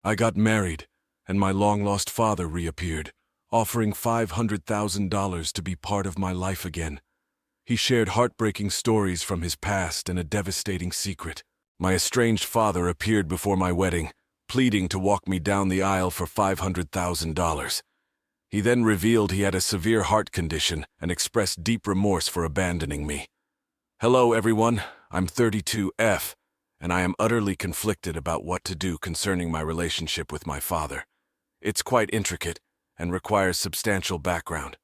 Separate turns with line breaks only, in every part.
I got married, and my long-lost father reappeared, offering $500,000 to be part of my life again. He shared heartbreaking stories from his past and a devastating secret. My estranged father appeared before my wedding, pleading to walk me down the aisle for $500,000. He then revealed he had a severe heart condition and expressed deep remorse for abandoning me. Hello, everyone. I'm 32F, and I am utterly conflicted about what to do concerning my relationship with my father. It's quite intricate and requires substantial background.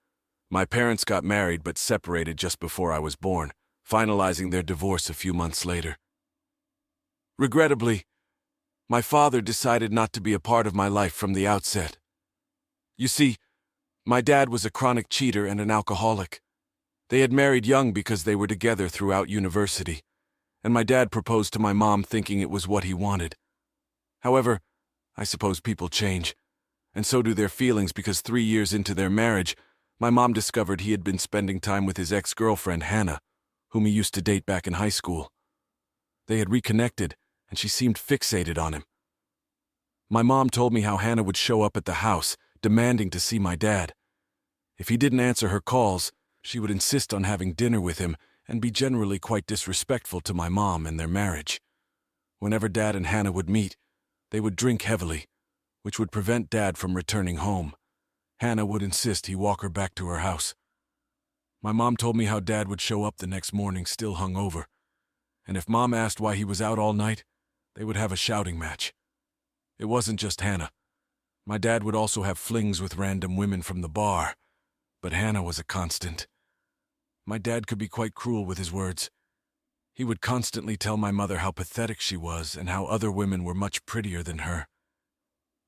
My parents got married but separated just before I was born, finalizing their divorce a few months later. Regrettably, my father decided not to be a part of my life from the outset. You see, my dad was a chronic cheater and an alcoholic. They had married young because they were together throughout university, and my dad proposed to my mom thinking it was what he wanted. However, I suppose people change, and so do their feelings, because 3 years into their marriage, my mom discovered he had been spending time with his ex-girlfriend, Hannah, whom he used to date back in high school. They had reconnected, and she seemed fixated on him. My mom told me how Hannah would show up at the house, demanding to see my dad. If he didn't answer her calls, she would insist on having dinner with him and be generally quite disrespectful to my mom and their marriage. Whenever Dad and Hannah would meet, they would drink heavily, which would prevent Dad from returning home. Hannah would insist he walk her back to her house. My mom told me how Dad would show up the next morning still hungover, and if Mom asked why he was out all night, they would have a shouting match. It wasn't just Hannah. My dad would also have flings with random women from the bar, but Hannah was a constant. My dad could be quite cruel with his words. He would constantly tell my mother how pathetic she was and how other women were much prettier than her.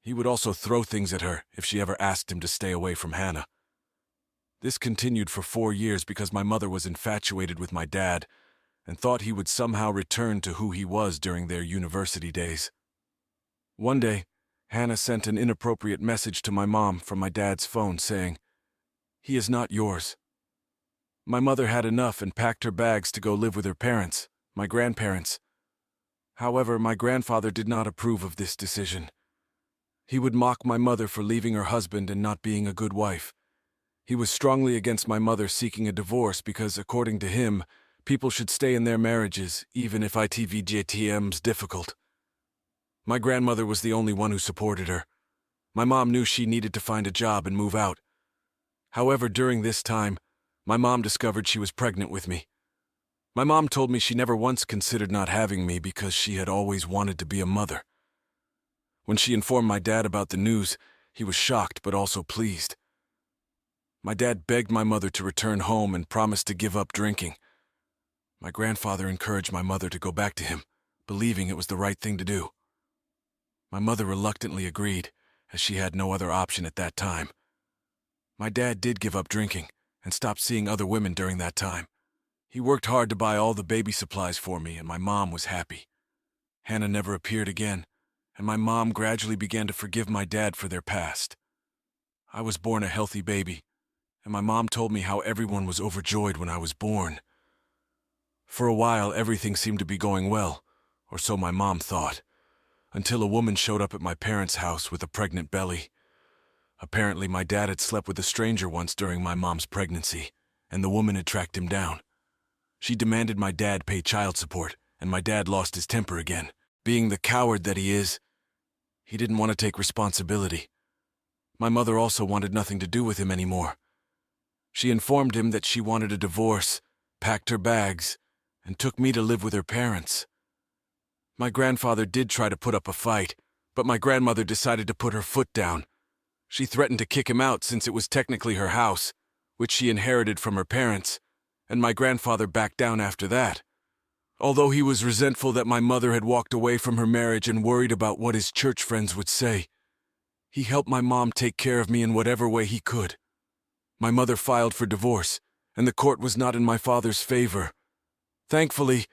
He would also throw things at her if she ever asked him to stay away from Hannah. This continued for 4 years because my mother was infatuated with my dad and thought he would somehow return to who he was during their university days. One day, Hannah sent an inappropriate message to my mom from my dad's phone saying, "He is not yours." My mother had enough and packed her bags to go live with her parents, my grandparents. However, my grandfather did not approve of this decision. He would mock my mother for leaving her husband and not being a good wife. He was strongly against my mother seeking a divorce because, according to him, people should stay in their marriages, even if ITVJTM's difficult. My grandmother was the only one who supported her. My mom knew she needed to find a job and move out. However, during this time, my mom discovered she was pregnant with me. My mom told me she never once considered not having me because she had always wanted to be a mother. When she informed my dad about the news, he was shocked but also pleased. My dad begged my mother to return home and promised to give up drinking. My grandfather encouraged my mother to go back to him, believing it was the right thing to do. My mother reluctantly agreed, as she had no other option at that time. My dad did give up drinking and stopped seeing other women during that time. He worked hard to buy all the baby supplies for me, and my mom was happy. Hannah never appeared again, and my mom gradually began to forgive my dad for their past. I was born a healthy baby, and my mom told me how everyone was overjoyed when I was born. For a while, everything seemed to be going well, or so my mom thought, until a woman showed up at my parents' house with a pregnant belly. Apparently, my dad had slept with a stranger once during my mom's pregnancy, and the woman had tracked him down. She demanded my dad pay child support, and my dad lost his temper again. Being the coward that he is, he didn't want to take responsibility. My mother also wanted nothing to do with him anymore. She informed him that she wanted a divorce, packed her bags, and took me to live with her parents. My grandfather did try to put up a fight, but my grandmother decided to put her foot down. She threatened to kick him out since it was technically her house, which she inherited from her parents, and my grandfather backed down after that. Although he was resentful that my mother had walked away from her marriage and worried about what his church friends would say, he helped my mom take care of me in whatever way he could. My mother filed for divorce, and the court was not in my father's favor. Thankfully,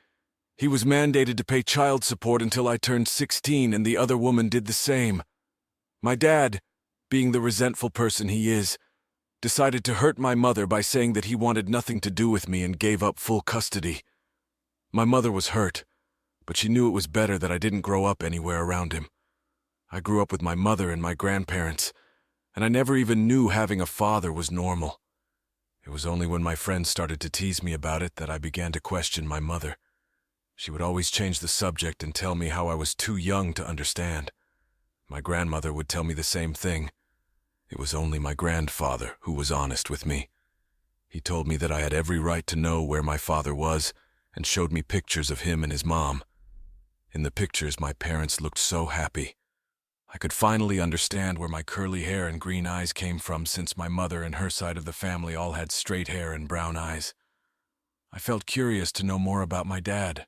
he was mandated to pay child support until I turned 16, and the other woman did the same. My dad, being the resentful person he is, decided to hurt my mother by saying that he wanted nothing to do with me and gave up full custody. My mother was hurt, but she knew it was better that I didn't grow up anywhere around him. I grew up with my mother and my grandparents, and I never even knew having a father was normal. It was only when my friends started to tease me about it that I began to question my mother. She would always change the subject and tell me how I was too young to understand. My grandmother would tell me the same thing. It was only my grandfather who was honest with me. He told me that I had every right to know where my father was and showed me pictures of him and his mom. In the pictures, my parents looked so happy. I could finally understand where my curly hair and green eyes came from, since my mother and her side of the family all had straight hair and brown eyes. I felt curious to know more about my dad.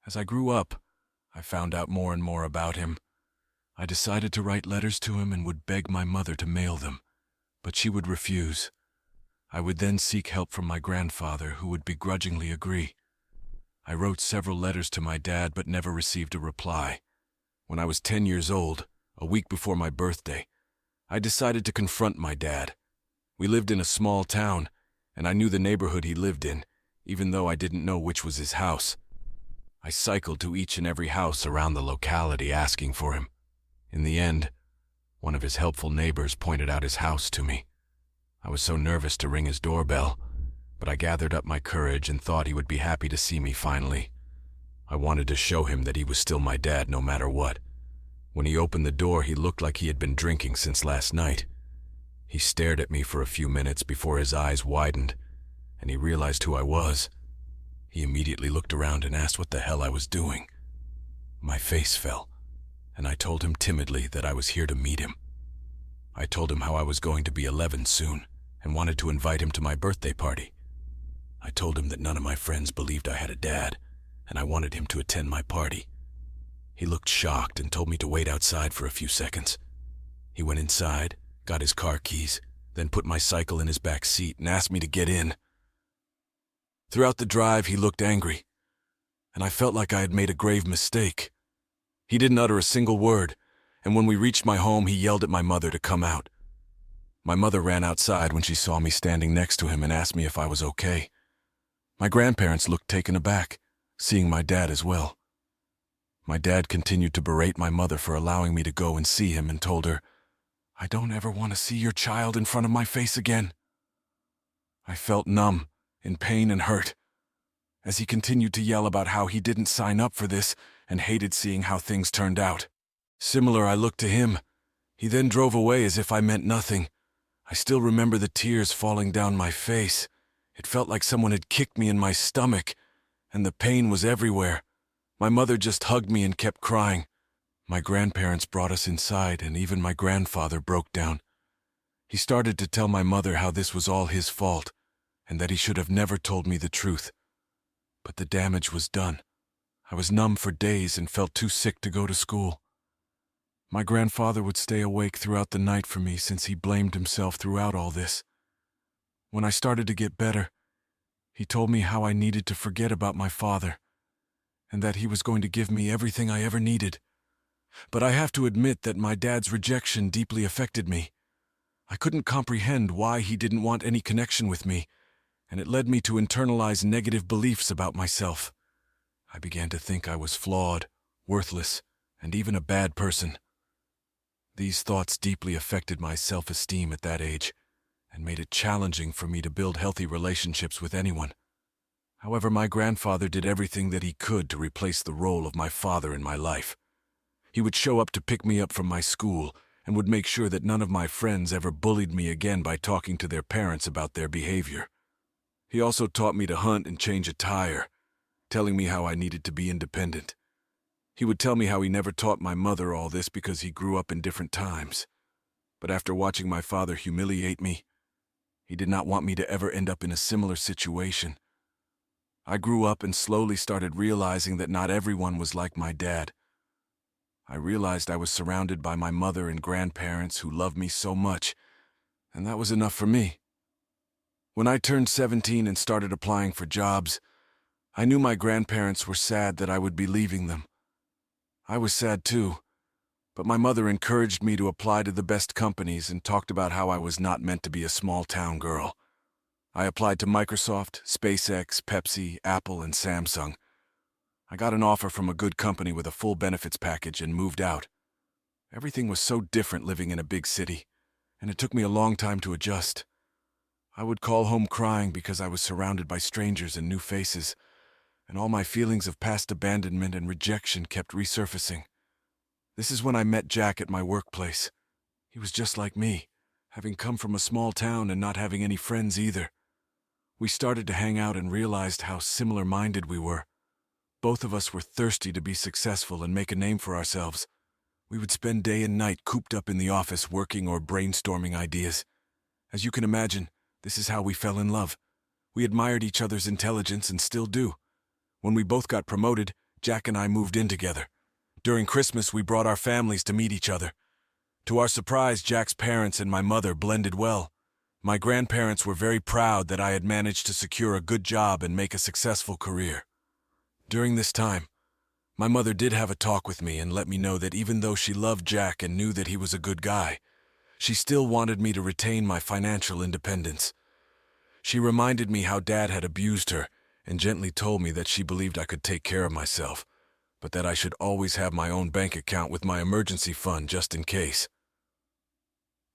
As I grew up, I found out more and more about him. I decided to write letters to him and would beg my mother to mail them, but she would refuse. I would then seek help from my grandfather, who would begrudgingly agree. I wrote several letters to my dad but never received a reply. When I was 10 years old, a week before my birthday, I decided to confront my dad. We lived in a small town, and I knew the neighborhood he lived in, even though I didn't know which was his house. I cycled to each and every house around the locality asking for him. In the end, one of his helpful neighbors pointed out his house to me. I was so nervous to ring his doorbell, but I gathered up my courage and thought he would be happy to see me finally. I wanted to show him that he was still my dad no matter what. When he opened the door, he looked like he had been drinking since last night. He stared at me for a few minutes before his eyes widened, and he realized who I was. He immediately looked around and asked what the hell I was doing. My face fell, and I told him timidly that I was here to meet him. I told him how I was going to be 11 soon and wanted to invite him to my birthday party. I told him that none of my friends believed I had a dad, and I wanted him to attend my party. He looked shocked and told me to wait outside for a few seconds. He went inside, got his car keys, then put my cycle in his back seat and asked me to get in. Throughout the drive, he looked angry, and I felt like I had made a grave mistake. He didn't utter a single word, and when we reached my home, he yelled at my mother to come out. My mother ran outside when she saw me standing next to him and asked me if I was okay. My grandparents looked taken aback, seeing my dad as well. My dad continued to berate my mother for allowing me to go and see him and told her, "I don't ever want to see your child in front of my face again." I felt numb, in pain and hurt, as he continued to yell about how he didn't sign up for this and hated seeing how things turned out. Similar, I looked to him. He then drove away as if I meant nothing. I still remember the tears falling down my face. It felt like someone had kicked me in my stomach, and the pain was everywhere. My mother just hugged me and kept crying. My grandparents brought us inside, and even my grandfather broke down. He started to tell my mother how this was all his fault, and that he should have never told me the truth. But the damage was done. I was numb for days and felt too sick to go to school. My grandfather would stay awake throughout the night for me since he blamed himself throughout all this. When I started to get better, he told me how I needed to forget about my father, and that he was going to give me everything I ever needed. But I have to admit that my dad's rejection deeply affected me. I couldn't comprehend why he didn't want any connection with me, and it led me to internalize negative beliefs about myself. I began to think I was flawed, worthless, and even a bad person. These thoughts deeply affected my self-esteem at that age, and made it challenging for me to build healthy relationships with anyone. However, my grandfather did everything that he could to replace the role of my father in my life. He would show up to pick me up from my school, and would make sure that none of my friends ever bullied me again by talking to their parents about their behavior. He also taught me to hunt and change a tire, telling me how I needed to be independent. He would tell me how he never taught my mother all this because he grew up in different times. But after watching my father humiliate me, he did not want me to ever end up in a similar situation. I grew up and slowly started realizing that not everyone was like my dad. I realized I was surrounded by my mother and grandparents who loved me so much, and that was enough for me. When I turned 17 and started applying for jobs, I knew my grandparents were sad that I would be leaving them. I was sad too, but my mother encouraged me to apply to the best companies and talked about how I was not meant to be a small-town girl. I applied to Microsoft, SpaceX, Pepsi, Apple, and Samsung. I got an offer from a good company with a full benefits package and moved out. Everything was so different living in a big city, and it took me a long time to adjust. I would call home crying because I was surrounded by strangers and new faces, and all my feelings of past abandonment and rejection kept resurfacing. This is when I met Jack at my workplace. He was just like me, having come from a small town and not having any friends either. We started to hang out and realized how similar-minded we were. Both of us were thirsty to be successful and make a name for ourselves. We would spend day and night cooped up in the office working or brainstorming ideas. As you can imagine, this is how we fell in love. We admired each other's intelligence and still do. When we both got promoted, Jack and I moved in together. During Christmas, we brought our families to meet each other. To our surprise, Jack's parents and my mother blended well. My grandparents were very proud that I had managed to secure a good job and make a successful career. During this time, my mother did have a talk with me and let me know that even though she loved Jack and knew that he was a good guy, she still wanted me to retain my financial independence. She reminded me how Dad had abused her and gently told me that she believed I could take care of myself, but that I should always have my own bank account with my emergency fund just in case.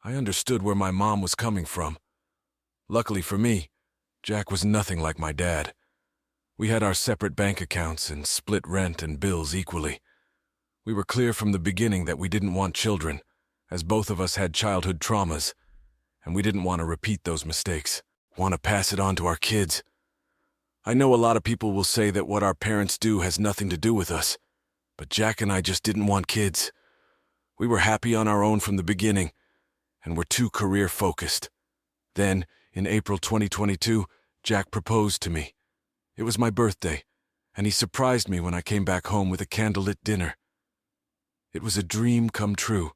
I understood where my mom was coming from. Luckily for me, Jack was nothing like my dad. We had our separate bank accounts and split rent and bills equally. We were clear from the beginning that we didn't want children, as both of us had childhood traumas, and we didn't want to repeat those mistakes, want to pass it on to our kids. I know a lot of people will say that what our parents do has nothing to do with us, but Jack and I just didn't want kids. We were happy on our own from the beginning, and were too career-focused. Then, in April 2022, Jack proposed to me. It was my birthday, and he surprised me when I came back home with a candlelit dinner. It was a dream come true.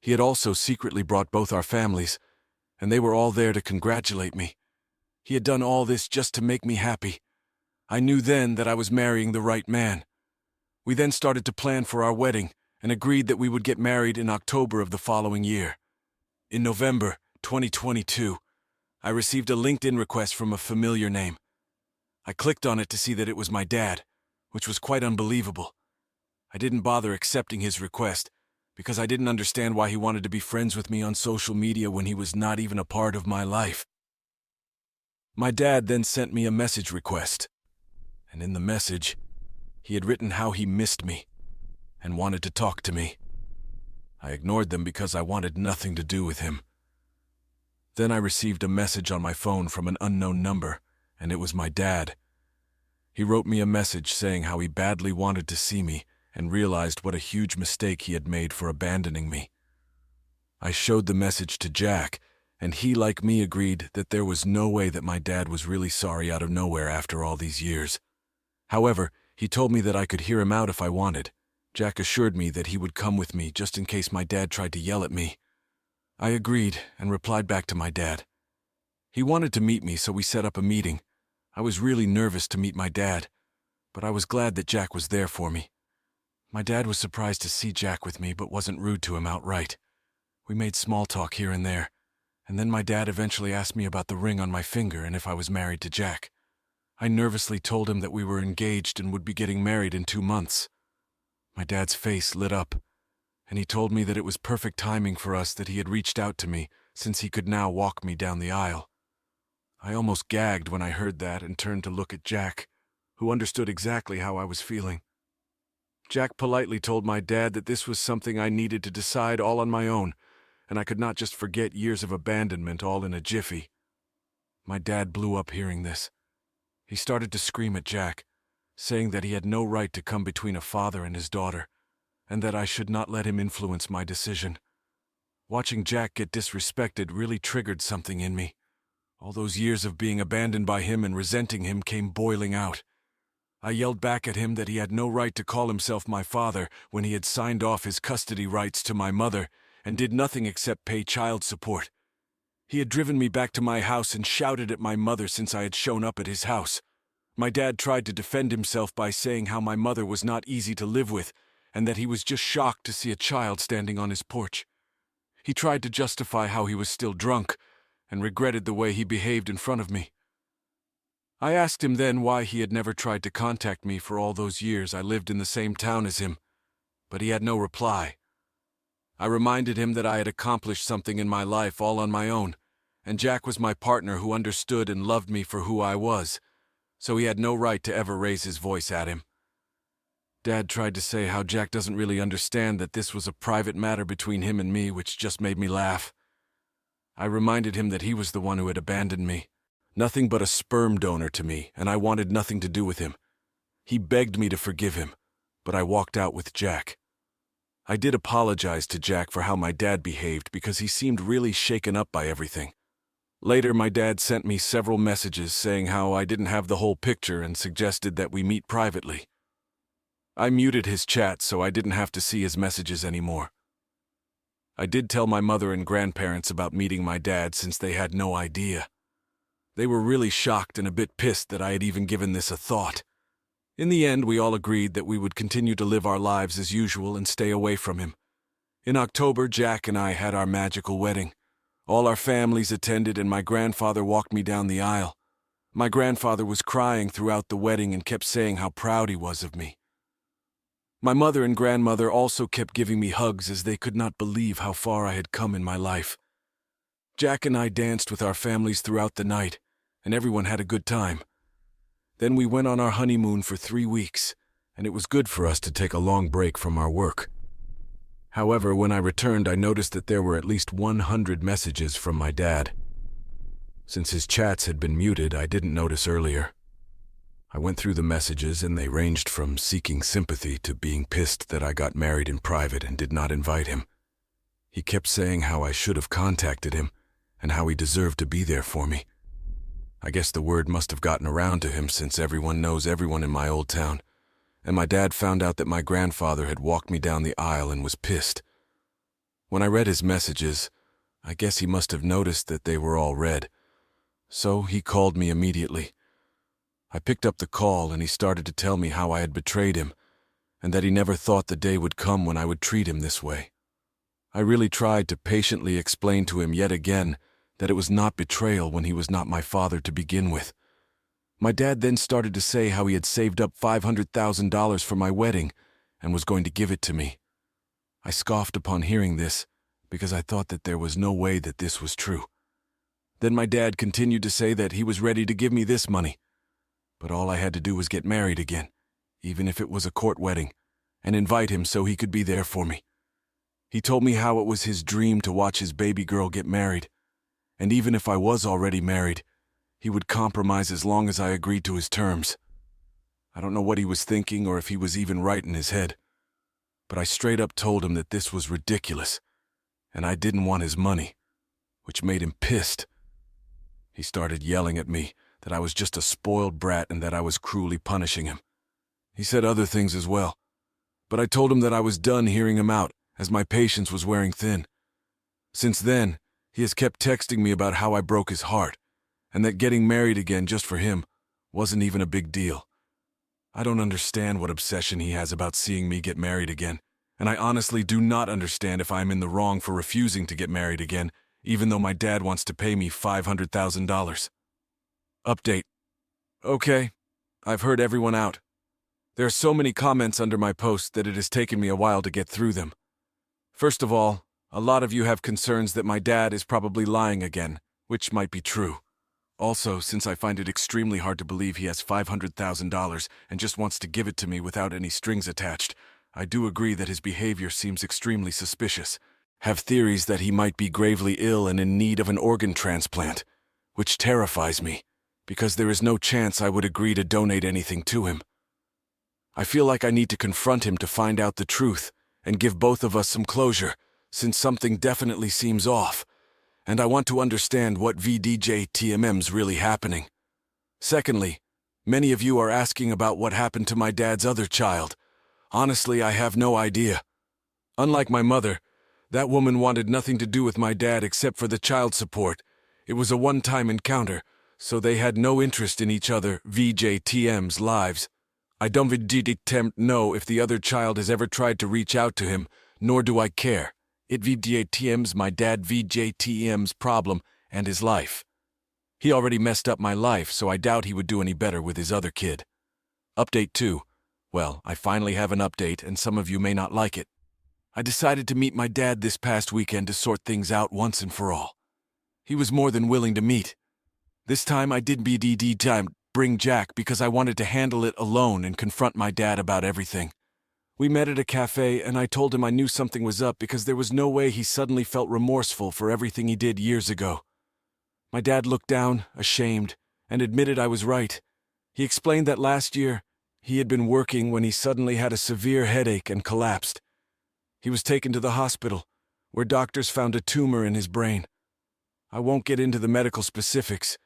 He had also secretly brought both our families, and they were all there to congratulate me. He had done all this just to make me happy. I knew then that I was marrying the right man. We then started to plan for our wedding and agreed that we would get married in October of the following year. In November 2022, I received a LinkedIn request from a familiar name. I clicked on it to see that it was my dad, which was quite unbelievable. I didn't bother accepting his request because I didn't understand why he wanted to be friends with me on social media when he was not even a part of my life. My dad then sent me a message request, and in the message, he had written how he missed me and wanted to talk to me. I ignored them because I wanted nothing to do with him. Then I received a message on my phone from an unknown number, and it was my dad. He wrote me a message saying how he badly wanted to see me and realized what a huge mistake he had made for abandoning me. I showed the message to Jack, and he, like me, agreed that there was no way that my dad was really sorry out of nowhere after all these years. However, he told me that I could hear him out if I wanted. Jack assured me that he would come with me just in case my dad tried to yell at me. I agreed and replied back to my dad. He wanted to meet me, so we set up a meeting. I was really nervous to meet my dad, but I was glad that Jack was there for me. My dad was surprised to see Jack with me, but wasn't rude to him outright. We made small talk here and there, and then my dad eventually asked me about the ring on my finger and if I was married to Jack. I nervously told him that we were engaged and would be getting married in 2 months. My dad's face lit up, and he told me that it was perfect timing for us that he had reached out to me, since he could now walk me down the aisle. I almost gagged when I heard that and turned to look at Jack, who understood exactly how I was feeling. Jack politely told my dad that this was something I needed to decide all on my own, and I could not just forget years of abandonment all in a jiffy. My dad blew up hearing this. He started to scream at Jack, saying that he had no right to come between a father and his daughter, and that I should not let him influence my decision. Watching Jack get disrespected really triggered something in me. All those years of being abandoned by him and resenting him came boiling out. I yelled back at him that he had no right to call himself my father when he had signed off his custody rights to my mother and did nothing except pay child support. He had driven me back to my house and shouted at my mother since I had shown up at his house. My dad tried to defend himself by saying how my mother was not easy to live with and that he was just shocked to see a child standing on his porch. He tried to justify how he was still drunk and regretted the way he behaved in front of me. I asked him then why he had never tried to contact me for all those years I lived in the same town as him, but he had no reply. I reminded him that I had accomplished something in my life all on my own, and Jack was my partner who understood and loved me for who I was, so he had no right to ever raise his voice at him. Dad tried to say how Jack doesn't really understand that this was a private matter between him and me, which just made me laugh. I reminded him that he was the one who had abandoned me, nothing but a sperm donor to me, and I wanted nothing to do with him. He begged me to forgive him, but I walked out with Jack. I did apologize to Jack for how my dad behaved because he seemed really shaken up by everything. Later, my dad sent me several messages saying how I didn't have the whole picture and suggested that we meet privately. I muted his chat so I didn't have to see his messages anymore. I did tell my mother and grandparents about meeting my dad since they had no idea. They were really shocked and a bit pissed that I had even given this a thought. In the end, we all agreed that we would continue to live our lives as usual and stay away from him. In October, Jack and I had our magical wedding. All our families attended and my grandfather walked me down the aisle. My grandfather was crying throughout the wedding and kept saying how proud he was of me. My mother and grandmother also kept giving me hugs as they could not believe how far I had come in my life. Jack and I danced with our families throughout the night, and everyone had a good time. Then we went on our honeymoon for 3 weeks, and it was good for us to take a long break from our work. However, when I returned, I noticed that there were at least 100 messages from my dad. Since his chats had been muted, I didn't notice earlier. I went through the messages and they ranged from seeking sympathy to being pissed that I got married in private and did not invite him. He kept saying how I should have contacted him and how he deserved to be there for me. I guess the word must have gotten around to him since everyone knows everyone in my old town, and my dad found out that my grandfather had walked me down the aisle and was pissed. When I read his messages, I guess he must have noticed that they were all read, so he called me immediately. I picked up the call and he started to tell me how I had betrayed him and that he never thought the day would come when I would treat him this way. I really tried to patiently explain to him yet again that it was not betrayal when he was not my father to begin with. My dad then started to say how he had saved up $500,000 for my wedding and was going to give it to me. I scoffed upon hearing this because I thought that there was no way that this was true. Then my dad continued to say that he was ready to give me this money, but all I had to do was get married again, even if it was a court wedding, and invite him so he could be there for me. He told me how it was his dream to watch his baby girl get married, and even if I was already married, he would compromise as long as I agreed to his terms. I don't know what he was thinking or if he was even right in his head, but I straight up told him that this was ridiculous, and I didn't want his money, which made him pissed. He started yelling at me that I was just a spoiled brat and that I was cruelly punishing him. He said other things as well, but I told him that I was done hearing him out as my patience was wearing thin. Since then, he has kept texting me about how I broke his heart and that getting married again just for him wasn't even a big deal. I don't understand what obsession he has about seeing me get married again, and I honestly do not understand if I'm in the wrong for refusing to get married again, even though my dad wants to pay me $500,000. Update. Okay, I've heard everyone out. There are so many comments under my post that it has taken me a while to get through them. First of all, a lot of you have concerns that my dad is probably lying again, which might be true. Also, since I find it extremely hard to believe he has $500,000 and just wants to give it to me without any strings attached, I do agree that his behavior seems extremely suspicious. Have theories that he might be gravely ill and in need of an organ transplant, which terrifies me, because there is no chance I would agree to donate anything to him. I feel like I need to confront him to find out the truth and give both of us some closure, since something definitely seems off, and I want to understand what VDJTMM's really happening. Secondly, many of you are asking about what happened to my dad's other child. Honestly, I have no idea. Unlike my mother, that woman wanted nothing to do with my dad except for the child support. It was a one-time encounter, so they had no interest in each other, VJTM's lives. I don't know if the other child has ever tried to reach out to him, nor do I care. It VJTM's my dad VJTM's problem and his life. He already messed up my life, so I doubt he would do any better with his other kid. Update 2. Well, I finally have an update, and some of you may not like it. I decided to meet my dad this past weekend to sort things out once and for all. He was more than willing to meet. This time I did BDD time bring Jack because I wanted to handle it alone and confront my dad about everything. We met at a cafe and I told him I knew something was up because there was no way he suddenly felt remorseful for everything he did years ago. My dad looked down, ashamed, and admitted I was right. He explained that last year he had been working when he suddenly had a severe headache and collapsed. He was taken to the hospital, where doctors found a tumor in his brain. I won't get into the medical specifics,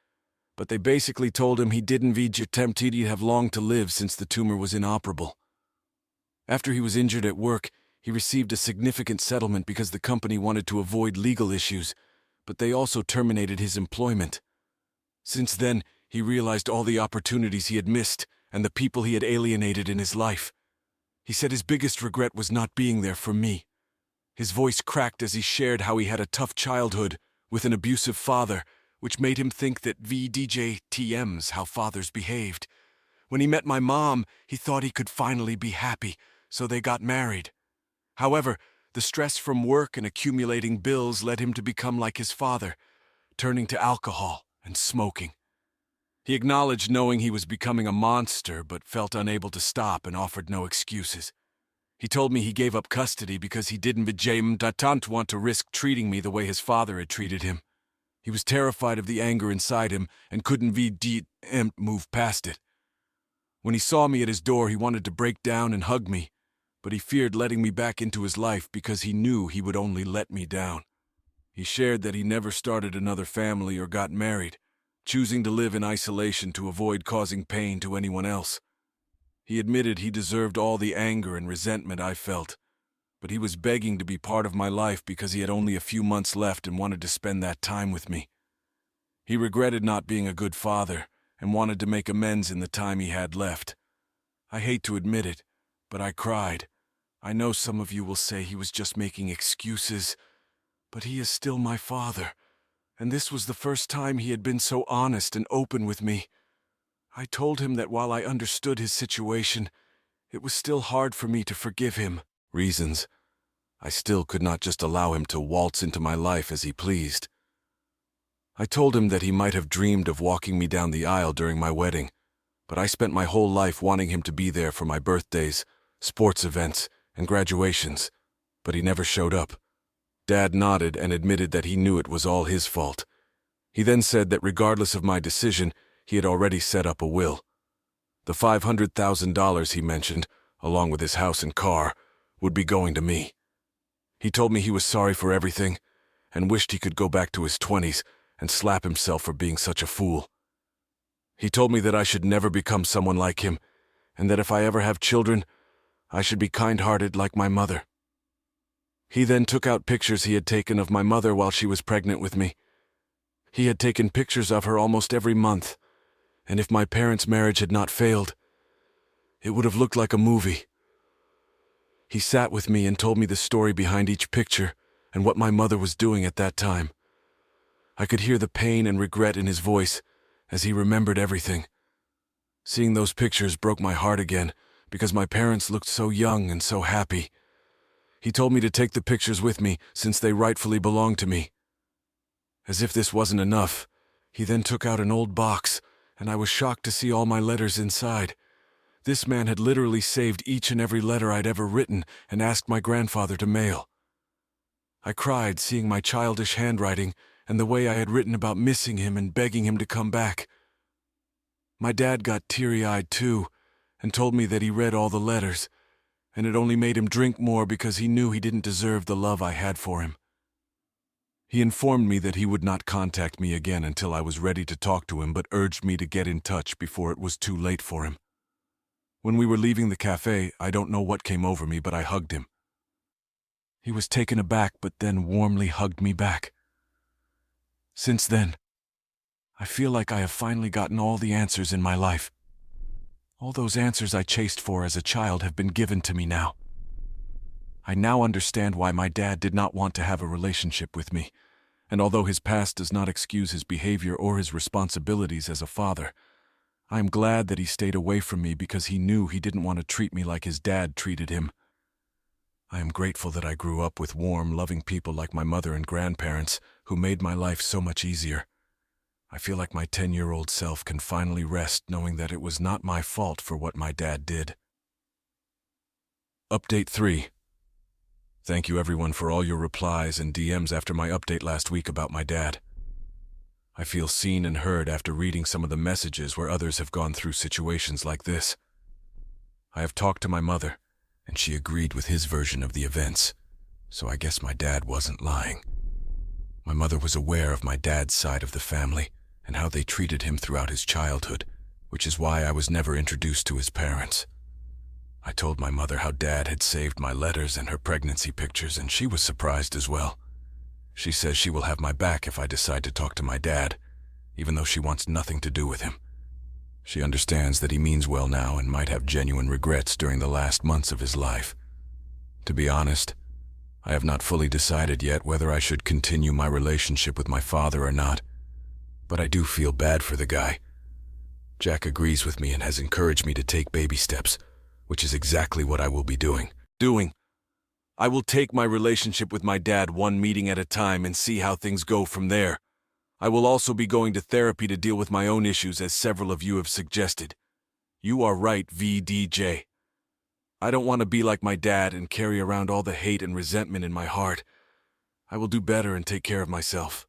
but they basically told him he didn't have long to live since the tumor was inoperable. After he was injured at work, he received a significant settlement because the company wanted to avoid legal issues, but they also terminated his employment. Since then, he realized all the opportunities he had missed and the people he had alienated in his life. He said his biggest regret was not being there for me. His voice cracked as he shared how he had a tough childhood with an abusive father, which made him think that VDJTM's how fathers behaved. When he met my mom, he thought he could finally be happy, so they got married. However, the stress from work and accumulating bills led him to become like his father, turning to alcohol and smoking. He acknowledged knowing he was becoming a monster, but felt unable to stop and offered no excuses. He told me he gave up custody because he didn't want to risk treating me the way his father had treated him. He was terrified of the anger inside him and couldn't move past it. When he saw me at his door, he wanted to break down and hug me, but he feared letting me back into his life because he knew he would only let me down. He shared that he never started another family or got married, choosing to live in isolation to avoid causing pain to anyone else. He admitted he deserved all the anger and resentment I felt, but he was begging to be part of my life because he had only a few months left and wanted to spend that time with me. He regretted not being a good father and wanted to make amends in the time he had left. I hate to admit it, but I cried. I know some of you will say he was just making excuses, but he is still my father, and this was the first time he had been so honest and open with me. I told him that while I understood his situation, it was still hard for me to forgive him. Reasons. I still could not just allow him to waltz into my life as he pleased. I told him that he might have dreamed of walking me down the aisle during my wedding, but I spent my whole life wanting him to be there for my birthdays, sports events, and graduations, but he never showed up. Dad nodded and admitted that he knew it was all his fault. He then said that regardless of my decision, he had already set up a will. The $500,000 he mentioned, along with his house and car, would be going to me. He told me he was sorry for everything and wished he could go back to his 20s and slap himself for being such a fool. He told me that I should never become someone like him, and that if I ever have children, I should be kind-hearted like my mother. He then took out pictures he had taken of my mother while she was pregnant with me. He had taken pictures of her almost every month, and if my parents' marriage had not failed, it would have looked like a movie. He sat with me and told me the story behind each picture and what my mother was doing at that time. I could hear the pain and regret in his voice as he remembered everything. Seeing those pictures broke my heart again because my parents looked so young and so happy. He told me to take the pictures with me since they rightfully belonged to me. As if this wasn't enough, he then took out an old box, and I was shocked to see all my letters inside. This man had literally saved each and every letter I'd ever written and asked my grandfather to mail. I cried seeing my childish handwriting and the way I had written about missing him and begging him to come back. My dad got teary-eyed too and told me that he read all the letters, and it only made him drink more because he knew he didn't deserve the love I had for him. He informed me that he would not contact me again until I was ready to talk to him, but urged me to get in touch before it was too late for him. When we were leaving the cafe, I don't know what came over me, but I hugged him. He was taken aback, but then warmly hugged me back. Since then, I feel like I have finally gotten all the answers in my life. All those answers I chased for as a child have been given to me now. I now understand why my dad did not want to have a relationship with me, and although his past does not excuse his behavior or his responsibilities as a father, I am glad that he stayed away from me because he knew he didn't want to treat me like his dad treated him. I am grateful that I grew up with warm, loving people like my mother and grandparents who made my life so much easier. I feel like my 10-year-old self can finally rest knowing that it was not my fault for what my dad did. Update 3. Thank you everyone for all your replies and DMs after my update last week about my dad. I feel seen and heard after reading some of the messages where others have gone through situations like this. I have talked to my mother, and she agreed with his version of the events, so I guess my dad wasn't lying. My mother was aware of my dad's side of the family and how they treated him throughout his childhood, which is why I was never introduced to his parents. I told my mother how Dad had saved my letters and her pregnancy pictures, and she was surprised as well. She says she will have my back if I decide to talk to my dad, even though she wants nothing to do with him. She understands that he means well now and might have genuine regrets during the last months of his life. To be honest, I have not fully decided yet whether I should continue my relationship with my father or not, but I do feel bad for the guy. Jack agrees with me and has encouraged me to take baby steps, which is exactly what I will be doing. I will take my relationship with my dad one meeting at a time and see how things go from there. I will also be going to therapy to deal with my own issues, as several of you have suggested. You are right, VDJ. I don't want to be like my dad and carry around all the hate and resentment in my heart. I will do better and take care of myself.